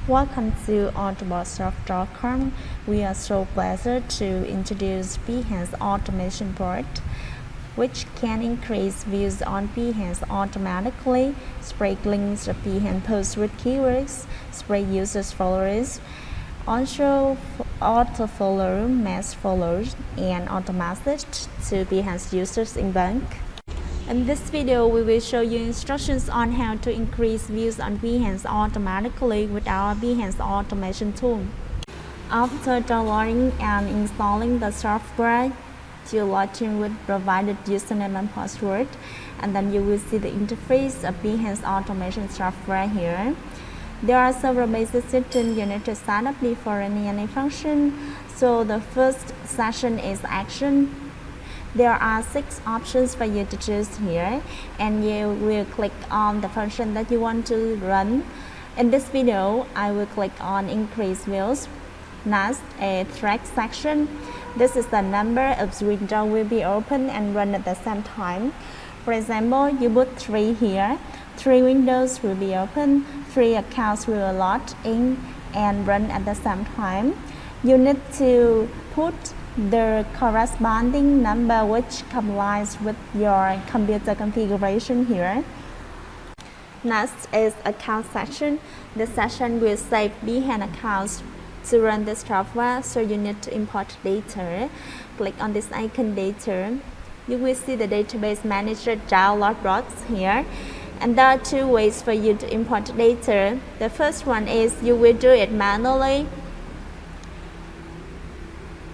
Welcome to autobots.com. We are so pleased to introduce Behance automation bot, which can increase views on Behance automatically, spread links of Behance posts with keywords, spread users' followers, also auto-follow, mass follows, and auto-message to Behance users in bulk. In this video, we will show you instructions on how to increase views on Behance automatically with our Behance automation tool. After downloading and installing the software, you log in with provided username and password, and then you will see the interface of Behance automation software here. There are several basic settings you need to set up before running any function. So the first section is action. There are 6 options for you to choose here, and you will click on the function that you want to run. In this video, I will click on increase views. Next, a track section. This is the number of windows will be open and run at the same time. For example, you put 3 here. 3 windows will be open, 3 accounts will log in and run at the same time. You need to put the corresponding number which complies with your computer configuration here. Next is account section. This section will save Behance accounts to run this software, so you need to import data. Click on this icon data. You will see the database manager download box here. And there are 2 ways for you to import data. The first one is you will do it manually.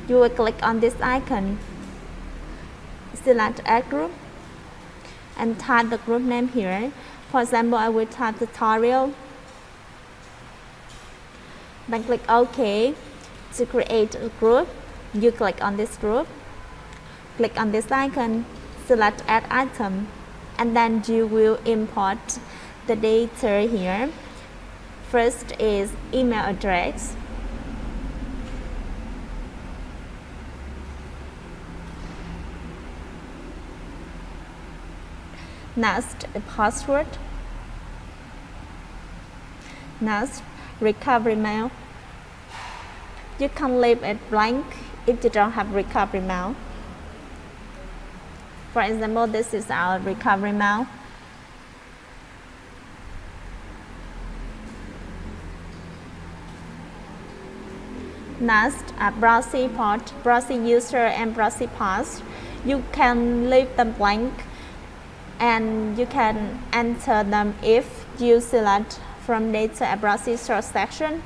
You will click on this icon, select Add Group, and type the group name here. For example, I will type tutorial. Then click OK. To create a group, you click on this group, click on this icon, select Add Item, and then you will import the data here. First is email address. Next, a password. Next, recovery mail. You can leave it blank if you don't have recovery mail. For example, this is our recovery mail. Next, a proxy port, proxy user and proxy path. You can leave them blank, and you can enter them if you select from data a proxy source section.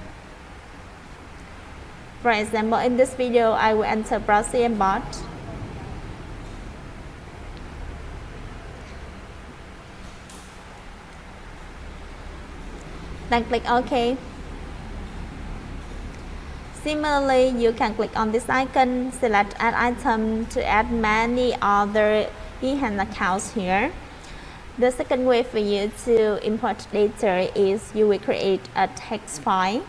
For example, in this video, I will enter proxy and bot. Then click OK. Similarly, you can click on this icon, select Add Item to add many other Behance accounts here. The second way for you to import data is you will create a text file.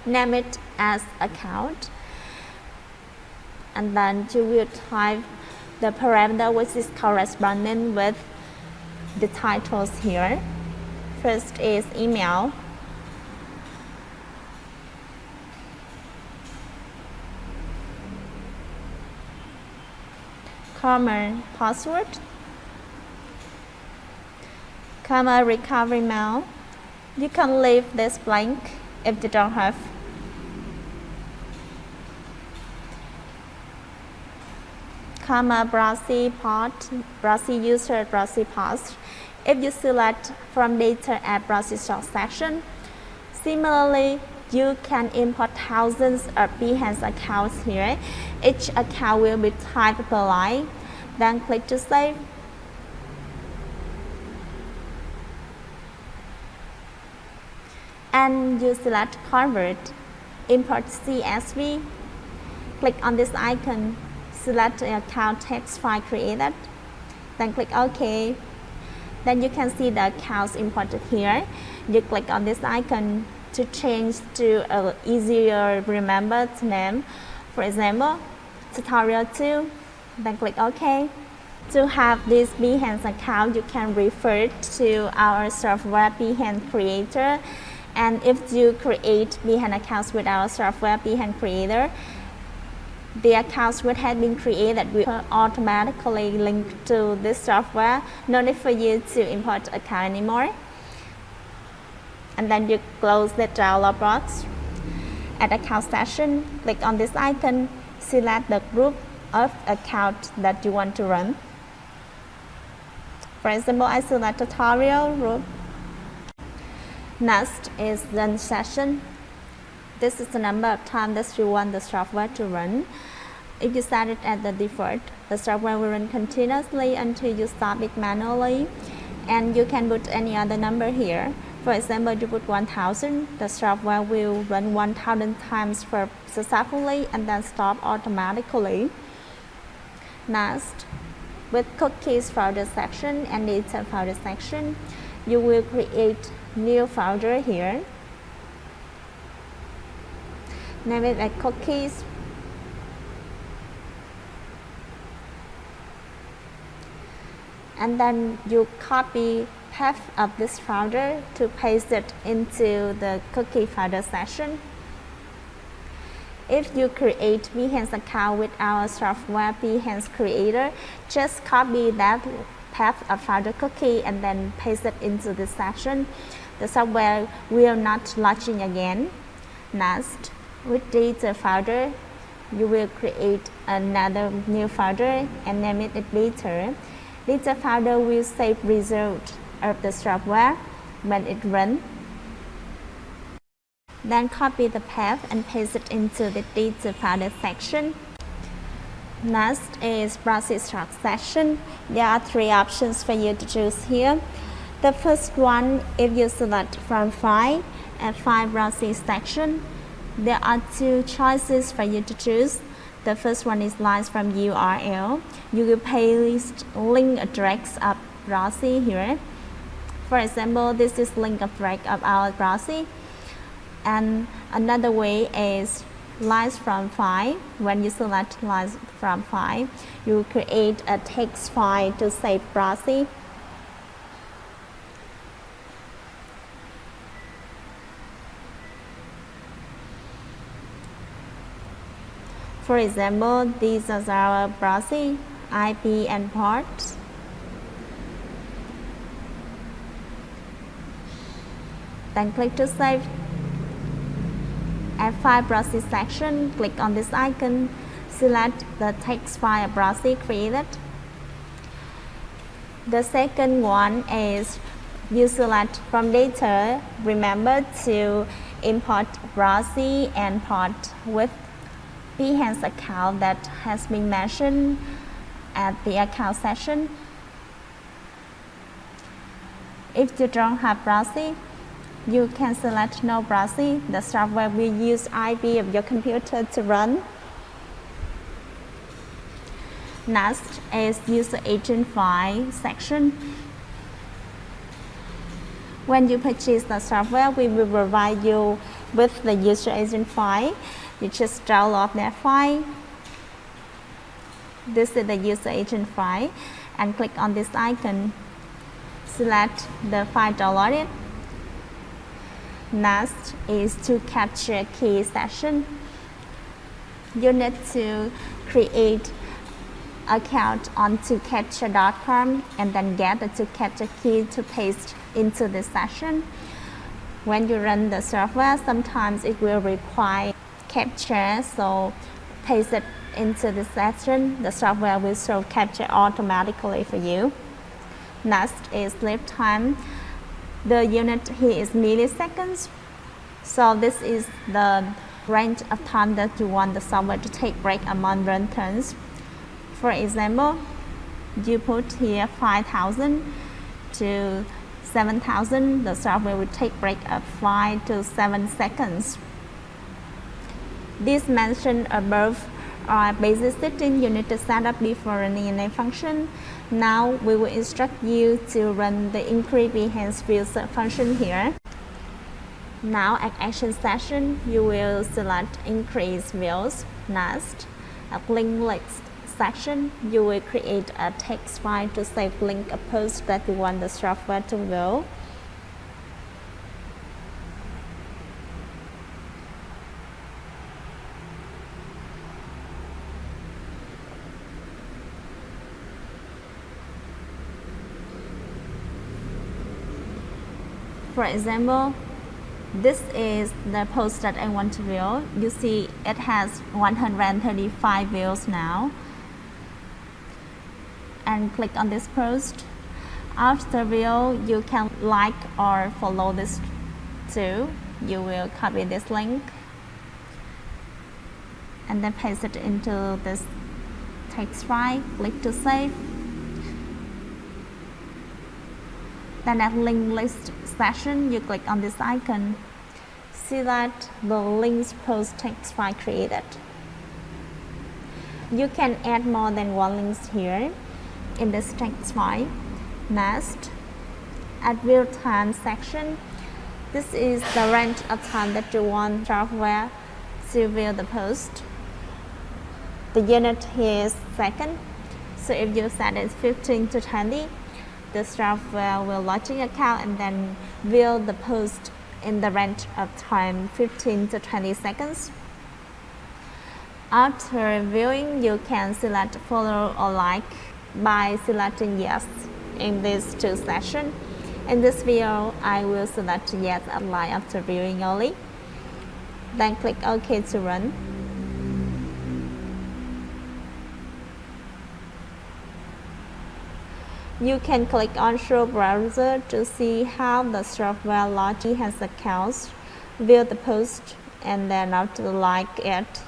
Name it as account, and then you will type the parameter which is corresponding with the titles here. First is email. Comma password, comma recovery mail. You can leave this blank if you don't have. Comma proxy port, proxy user, proxy path. If you select from data at proxy source section. Similarly, you can import thousands of Behance accounts here. Each account will be typed per line. Then click to save. And you select Convert, import CSV. Click on this icon, select the account text file created. Then click OK. Then you can see the accounts imported here. You click on this icon to change to an easier remembered name. For example, tutorial 2, then click OK. To have this Behance account, you can refer to our software Behance Creator. And if you create Behance accounts with our software Behance Creator, the accounts which have been created will automatically link to this software. No need for you to import the account anymore. And then you close the download box. At account section, click on this icon, select the group of accounts that you want to run. For example, I select tutorial group. Next is run session. This is the number of times that you want the software to run. If you set it as the default, the software will run continuously until you stop it manually. And you can put any other number here. For example, you put 1000, the software will run 1000 times successfully and then stop automatically. Next, with cookies folder section and data folder section, you will create new folder here. Name it like cookies. And then you copy path of this folder to paste it into the cookie folder section. If you create Behance account with our software Behance Creator, just copy that path of folder cookie and then paste it into this section. The software will not launching again. Next, with data folder, you will create another new folder and name it data. Data folder will save result of the software when it runs. Then copy the path and paste it into the data folder section. Next is proxy section. There are three options for you to choose here. The first one, if you select from file and file proxy section, there are two choices for you to choose. The first one is lines from URL. You will paste link address of proxy here. For example, this is link address of our proxy. And another way is lines from file. When you select lines from file, you create a text file to save proxy. For example, these are our proxy, IP and ports. Then click to save. At file proxy section, click on this icon, select the text file proxy created. The second one is you select from data. Remember to import proxy and port with Behance account that has been mentioned at the account section. If you don't have proxy, you can select no proxy. The software will use IP of your computer to run. Next is user agent file section. When you purchase the software, we will provide you with the user agent file. You just download that file. This is the user agent file, and click on this icon. Select the file downloaded. Next is to capture key section. You need to create account on tocapture.com and then get the tocapture key to paste into this session. When you run the software, sometimes it will require capture, so paste it into the session. The software will show capture automatically for you. Next is sleep time. The unit here is milliseconds, so this is the range of time that you want the software to take break among run turns. For example, you put here 5,000 to 7,000, the software will take break of 5 to 7 seconds. These mentioned above are basic settings you need to set up before running any function. Now we will instruct you to run the increase Behance view function here. Now at action session, you will select increase views. Next, at link list section, you will create a text file to save link a post that you want the software to view. For example, this is the post that I want to view. You see it has 135 views now. And click on this post. After view, you can like or follow this too. You will copy this link and then paste it into this text file. Click to save. Then at link list section, you click on this icon. See that the links post text file created. You can add more than one link here in this text file. Next, at view time section, this is the range of time that you want software to view the post. The unit here is second, so if you set it 15 to 20, the software will launch an account and then view the post in the range of time 15 to 20 seconds. After viewing, you can select follow or like by selecting yes in these two sections. In this video, I will select yes and like after viewing only. Then click OK to run. You can click on Show Browser to see how the software launch has accounts, view the post, and then after like it.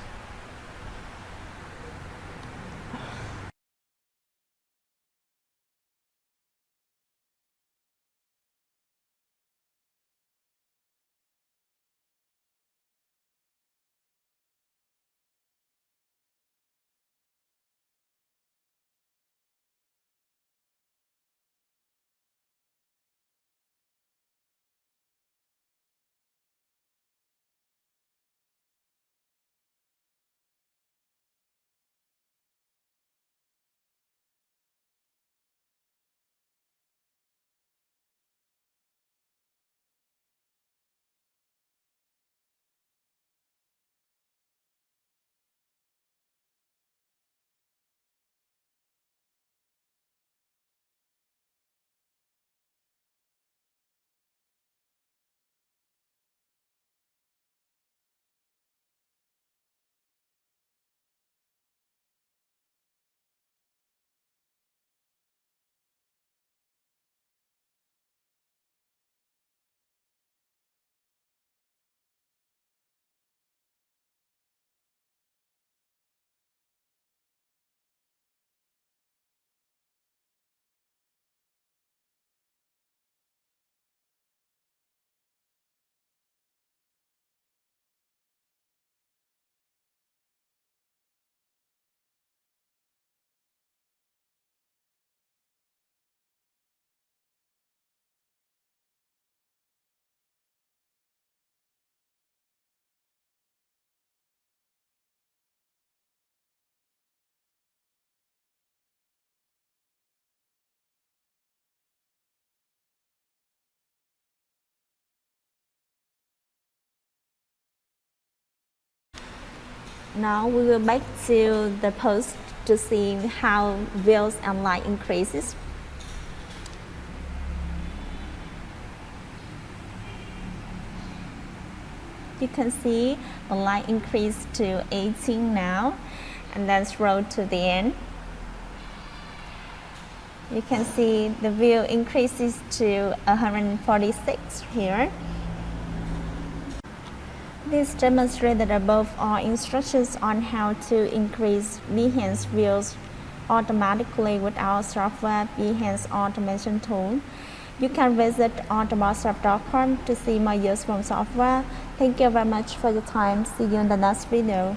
Now we will back to the post to see how views and like increases. You can see the like increased to 18 now, and then scroll to the end. You can see the view increases to 146 here. This demonstrated above are instructions on how to increase Behance views automatically with our software Behance automation tool. You can visit automaticallydes.com to see more useful software. Thank you very much for your time. See you in the next video.